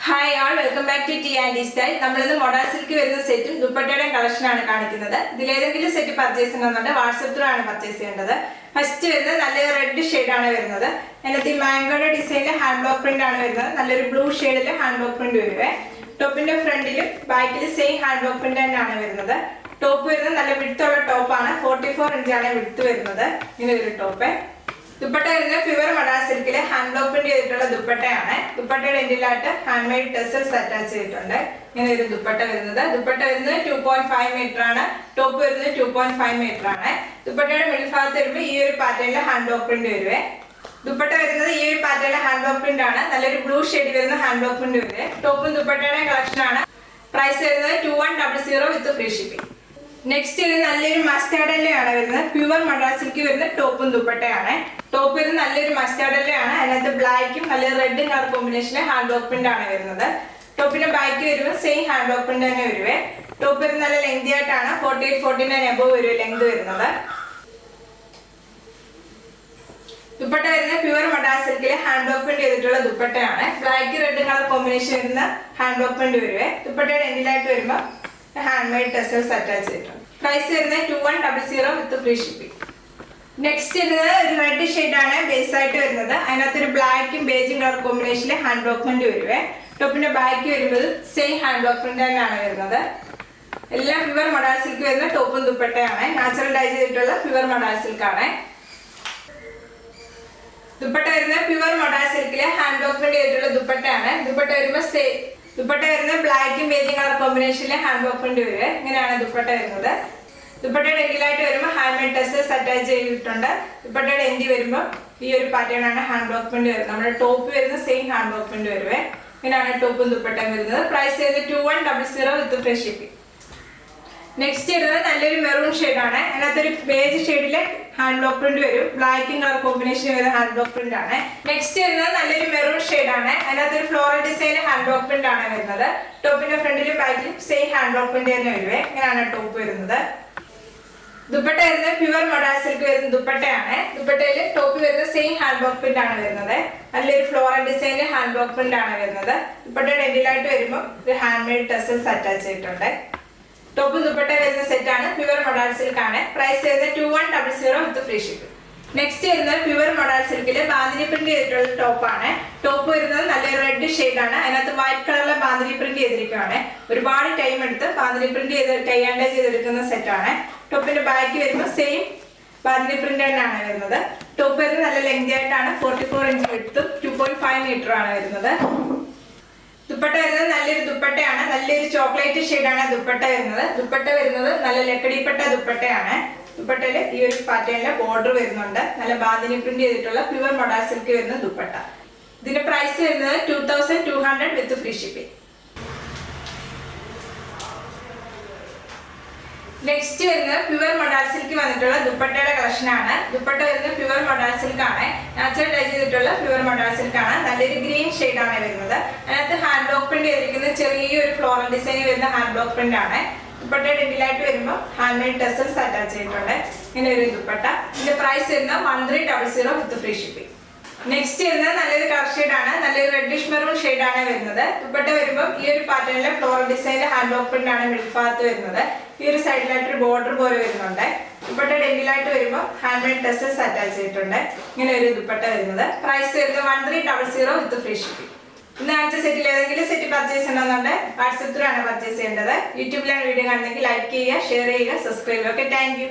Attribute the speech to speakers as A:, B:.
A: Hi all welcome back to T and style. നമ്മളിന്ന് model silk വരുന്ന സെറ്റും ദുപ്പട്ടയുടെ കളക്ഷൻ ആണ് കാണിക്കുന്നത്. ഇതിലേതെങ്കിലും സെറ്റ് പർച്ചേസ് ചെയ്യണമെന്നുണ്ട് വാട്സ്ആപ്പ് ത്രൂ ആണ് പർച്ചേസ് ചെയ്യേണ്ടത്. ഫസ്റ്റ് വരുന്നത് നല്ലൊരു റെഡ് ഷെയ്ഡ് ആണ് വരുന്നത്. അതിനകത്ത് ഈ മാംഗോയുടെ ഡിസൈനിൽ ഹാൻഡ് ബ്ലോക്ക് പ്രിന്റ് ആണ് വരുന്നത്. നല്ലൊരു ബ്ലൂ ഷെയ്ഡിൽ ഹാൻഡ് ബ്ലോക്ക് പ്രിന്റ് വരുവേ. ടോപ്പിന്റെ ഫ്രണ്ടിലും ബാക്കിലും സെയിം ഹാൻഡ് ബ്ലോക്ക് പ്രിന്റ് തന്നെയാണ് വരുന്നത്. ടോപ്പ് വരുന്നത് നല്ല വിഡ്ത്തുള്ള ടോപ്പാണ്. 44 ഇഞ്ചാണ് വിഡ്ത്ത് വരുന്നത്. ഇങ്ങനെ ഒരു ടോപ്പ്. ദുപ്പട്ട വരുന്നത് പ്യുവർ മഡാർ സിൽക്കിലെ ഹാൻഡ് ബ്ലോക്ക് പ്രിന്റ് ചെയ്തിട്ടുള്ള ദുപ്പട്ടയാണ്. ദുപ്പട്ടയുടെ എൻഡിലായിട്ട് ഹാൻഡ് മെയ്ഡ് ടെസൽസ് അറ്റാച്ച് ചെയ്തിട്ടുണ്ട്. ഇങ്ങനെ ഒരു ദുപ്പട്ട വരുന്നത്. ദുപ്പട്ട വരുന്നത് 2.5 മീറ്റർ ആണ്. ടോപ്പ് വരുന്നത് 2.5 മീറ്റർ ആണ്. ദുപ്പട്ടയുടെ മിഡിൽ ഭാഗത്ത് വരുമ്പോൾ ഈ ഒരു പാറ്റേണിലെ ഹാൻഡ് ബ്ലോക്ക് പ്രിന്റ് വരുവേ. ദുപ്പട്ട വരുന്നത് ഈ ഒരു പാറ്റേണിലെ ഹാൻഡ് ബ്ലോക്ക് പ്രിന്റ് ആണ്. നല്ലൊരു ബ്ലൂ ഷെയ്ഡ് വരുന്ന ഹാൻഡ് ബ്ലോക്ക് പ്രിന്റ് വരുന്നത്. ടോപ്പും ദുപ്പട്ടയുടെ കളക്ഷൻ ആണ്. പ്രൈസ് വരുന്നത് 2100 വിത്ത് ഫ്രീ ഷിപ്പിംഗ്. നെക്സ്റ്റ് ഇത് നല്ലൊരു മസ്റ്റാർഡ് ആണ് വരുന്നത്. പ്യുവർ മഡാർ സിൽക്ക് വരുന്ന ടോപ്പും ദുപ്പട്ടയാണ്. ടോപ്പ് വരുന്നത് നല്ലൊരു മസ്റ്റാർഡ് ആണ്. അതിനകത്ത് ബ്ലാക്കും നല്ല റെഡും കളർ കോമ്പിനേഷനിൽ ഹാൻഡ് ബ്ലോക്ക് പ്രിന്റ് ആണ് വരുന്നത്. ടോപ്പിന്റെ ബാക്ക് വരുമ്പോൾ സെയിം ഹാൻഡ് ബ്ലോക്ക് പ്രിന്റ് തന്നെ വരുവേ. ടോപ്പ് വരുന്നത് നല്ല ലെങ്തി ആയിട്ടാണ്. 48-49 എബോവ് വരും ലെങ്ത് വരുന്നത്. ദുപ്പട്ട വരുന്നത് പ്യുവർ മഡാർ സിൽക്കിലെ ഹാൻഡ് ബ്ലോക്ക് പ്രിന്റ് ചെയ്തിട്ടുള്ള ദുപ്പട്ടയാണ്. ബ്ലാക്ക് റെഡ് കളർ കോമ്പിനേഷൻ വരുന്ന ഹാൻഡ് ബ്ലോക്ക് പ്രിന്റ് വരുവേ. ദുപ്പട്ടയുടെ എൻഡിലായിട്ട് വരുമ്പോൾ ഹാൻഡ് മെയ്ഡ് ടെസൽസ് അറ്റാച്ച് ചെയ്തിട്ടുണ്ട്. പ്രൈസ് വരുന്നത് 2100 വിത്ത് ഫ്രീ ഷിപ്പിംഗ്. നെക്സ്റ്റ് വരുന്നത് ഒരു റെഡ് ഷെയ്ഡ് ആണ് ബേസ് ആയിട്ട് വരുന്നത്. അതിനകത്ത് ഒരു ബ്ലാക്കും ബേജും കളർ കോമ്പിനേഷനിൽ ഹാൻഡ് ബ്ലോക്ക് പ്രിന്റ് വരുവേ. ടോപ്പിന്റെ ബാക്ക് വരുമ്പോൾ സെയിം ഹാൻഡ് ബ്ലോക്ക് പ്രിന്റ് തന്നെയാണ് വരുന്നത്. എല്ലാം പ്യുവർ മഡാർ സിൽക്ക് വരുന്ന ടോപ്പും ദുപ്പട്ടയാണ്. നാച്ചുറൽ ഡൈ ചെയ്തിട്ടുള്ള പ്യുവർ മഡാർ സിൽക്ക് ആണ്. ദുപ്പട്ട വരുന്നത് പ്യുവർ മഡാർ സിൽക്കിലെ ഹാൻഡ് ബ്ലോക്ക് പ്രിന്റ് ചെയ്തിട്ടുള്ള ദുപ്പട്ടയാണ്. ദുപ്പട്ട വരുന്നത് ബ്ലാക്കും ബേജും കളർ കോമ്പിനേഷനിലെ ഹാൻഡ് ബ്ലോക്ക് പ്രിന്റ് വരുവേ. ഇങ്ങനെയാണ് ദുപ്പട്ട വരുന്നത്. ദുപ്പട്ടയുടെ എൻഡിലായിട്ട് വരുമ്പോൾ ഹാൻഡ് മെയ്ഡ് ടെസൽസ് അറ്റാച്ച് ചെയ്തിട്ടുണ്ട്. ദുപ്പട്ടയുടെ എൻഡി വരുമ്പോൾ ഈ ഒരു പാറ്റേൺ ആണ് ഹാൻഡ് ബ്ലോക്ക് പ്രിന്റ് വരുന്നത്. നമ്മുടെ ടോപ്പ് വരുന്ന സെയിം ഹാൻഡ് ബ്ലോക്ക് പ്രിന്റ് വരുവേ. ഇങ്ങനെയാണ് ടോപ്പും ദുപ്പട്ടയും വരുന്നത്. പ്രൈസ് വരുന്നത് 2100 വിത്ത് ഫ്രീ ഷിപ്പിംഗ്. നെക്സ്റ്റ് വരുന്നത് നല്ലൊരു മെറൂൺ ഷെയ്ഡ് ആണ്. അതിനകത്തൊരു ബേജ് ഷെയ്ഡിലെ ഹാൻഡ് ബ്ലോക്ക് പ്രിന്റ് വരും. ബ്ലാക്കും കളർ കോമ്പിനേഷൻ വരുന്ന ഹാൻഡ് ബ്ലോക്ക് പ്രിന്റ് ആണ്. നെക്സ്റ്റ് വരുന്നത് നല്ലൊരു മെറൂൺ ഷെയ്ഡ് ആണ്. അതിനകത്തൊരു floral design hand block print ആണ് വരുന്നത്. ടോപ്പിന്റെ ഫ്രണ്ടിലും ബാക്കിലും സെയിം ഹാൻഡ് ബ്ലോക്ക് പ്രിന്റ് തന്നെ വരുവേ. ഇങ്ങനെയാണ് ടോപ്പ് വരുന്നത്. ദുപ്പട്ട വരുന്നത് പ്യുവർ മഡാർ സിൽക്ക് വരുന്ന ദുപ്പട്ടയാണ്. ദുപ്പട്ടയിൽ ടോപ്പ് വരുന്നത് സെയിം ഹാൻഡ് ബ്ലോക്ക് പ്രിന്റ് ആണ് വരുന്നത്. നല്ലൊരു ഫ്ലോറൽ ഡിസൈനിൽ ഹാൻഡ് ബ്ലോക്ക് പ്രിന്റ് ആണ് വരുന്നത്. ദുപ്പട്ടയുടെ എൻഡിലായിട്ട് വരുമ്പോൾ ഒരു ഹാൻഡ് മെയ്ഡ് ടെസൽസ് അറ്റാച്ച് ചെയ്തിട്ടുണ്ട്. ടോപ്പും ദുപ്പട്ട വരുന്ന സെറ്റ് ആണ്. പ്യുവർ മഡാർ സിൽക്ക് ആണ്. പ്രൈസ് വരുന്നത് 2100 വിത്ത് ഫ്രീ ഷിപ്പിംഗ്. നെക്സ്റ്റ് വരുന്നത് പ്യുവർ മഡാർ സിൽക്കില് ബാന്തിനി പ്രിന്റ് ചെയ്തിട്ടുള്ള ടോപ്പാണ്. ടോപ്പ് വരുന്നത് നല്ലൊരു റെഡ് ഷെയ്ഡ് ആണ്. അതിനകത്ത് വൈറ്റ് കളറിലെ ബാന്തിനി പ്രിന്റ് ചെയ്തിരിക്കുകയാണ്. ഒരുപാട് ടൈം എടുത്ത് ബാന്തിനി പ്രിന്റ് ചെയ്തെടുക്കുന്ന സെറ്റ് ആണ്. ടോപ്പിന്റെ ബാക്ക് വരുമ്പോൾ സെയിം ബാന്തിനി പ്രിന്റ് തന്നെയാണ് വരുന്നത്. ടോപ്പ് വരുന്നത് നല്ല ലെങ്തി ആയിട്ടാണ്. 44 ഇഞ്ച് വിഡ്ത്തും 2.5 മീറ്റർ ആണ് വരുന്നത്. ദുപ്പട്ട വരുന്നത് നല്ലൊരു ദുപ്പട്ടയാണ്. നല്ലൊരു ചോക്ലേറ്റ് ഷെയ്ഡാണ് ദുപ്പട്ട വരുന്നത്. ദുപ്പട്ട വരുന്നത് നല്ല ലക്കടിപ്പെട്ട ദുപ്പട്ടയാണ്. ദുപ്പട്ടയിൽ ഈ ഒരു പാറ്റേണിലെ ബോർഡർ വരുന്നുണ്ട്. നല്ല ബാന്തിനി പ്രിന്റ് ചെയ്തിട്ടുള്ള പ്യുവർ മഡാർ സിൽക്ക് വരുന്ന ദുപ്പട്ട. ഇതിന്റെ പ്രൈസ് വരുന്നത് 2200 വിത്ത് ഫ്രീ ഷിപ്പിംഗ്. നെക്സ്റ്റ് വരുന്നത് പ്യുവർ മഡാർ സിൽക്ക് വന്നിട്ടുള്ള ദുപ്പട്ടയുടെ കളക്ഷൻ ആണ്. ദുപ്പട്ട വരുന്നത് പ്യുവർ മഡാർ സിൽക്ക് ആണ്. നാച്ചുറൽ ഡൈ ചെയ്തിട്ടുള്ള പ്യുവർ മഡാർ സിൽക്ക് ആണ്. നല്ലൊരു ഗ്രീൻ ഷെയ്ഡ് ആണ് വരുന്നത്. അതിനകത്ത് ഹാൻഡ് ബ്ലോക്ക് പ്രിന്റ് ചെയ്തിരിക്കുന്നത് ചെറിയൊരു ഫ്ലോറൽ ഡിസൈൻ വരുന്ന ഹാൻഡ് ബ്ലോക്ക് പ്രിന്റ് ആണ്. ദുപ്പട്ടയുടെ എൻഡിലായിട്ട് വരുമ്പോൾ ഹാൻഡ് മെയ്ഡ് ടെസൽസ് അറ്റാച്ച് ചെയ്തിട്ടുണ്ട്. ഇങ്ങനെ ഒരു ദുപ്പട്ട. ഇതിന്റെ പ്രൈസ് വരുന്നത് 1300 വിത്ത് ഫ്രീ ഷിപ്പിംഗ്. നെക്സ്റ്റ് വരുന്നത് നല്ലൊരു കളർ ഷെയ്ഡ് ആണ്. നല്ലൊരു റെഡിഷ് മെറൂൺ ഷെയ്ഡ് ആണ് വരുന്നത്. ദുപ്പട്ട വരുമ്പോൾ ഈ ഒരു പാറ്റേണിലെ ഫ്ലോറൽ ഡിസൈനിലെ ഹാൻഡ് ബ്ലോക്ക് പ്രിന്റ് ആണ് മിഡിൽ ഭാഗത്ത് വരുന്നത്. ഈ ഒരു സൈഡിലായിട്ട് ഒരു ബോർഡർ പോലെ വരുന്നുണ്ട്. ദുപ്പട്ടയുടെ എൻഡിലായിട്ട് വരുമ്പോൾ ഹാൻഡ് മെയ്ഡ് ടെസൽസ് അറ്റാച്ച് ചെയ്തിട്ടുണ്ട്. ഇങ്ങനെ ഒരു ദുപ്പട്ട വരുന്നത്. പ്രൈസ് വരുന്നത് 1300 വിത്ത് ഫ്രീ ഷിപ്പിംഗ്. ഇന്ന് കാണിച്ച സെറ്റിൽ ഏതെങ്കിലും സെറ്റ് പർച്ചേസ് ചെയ്യണമെന്നുണ്ട് വാട്സ്ആപ്പ് ത്രൂ ആണ് പർച്ചേസ് ചെയ്യേണ്ടത്. യൂട്യൂബിലാണ് വീഡിയോ കാണുന്നെങ്കിൽ ലൈക്ക് ചെയ്യുക, ഷെയർ ചെയ്യുക, സബ്സ്ക്രൈബ് ചെയ്യുക. Okay, thank you.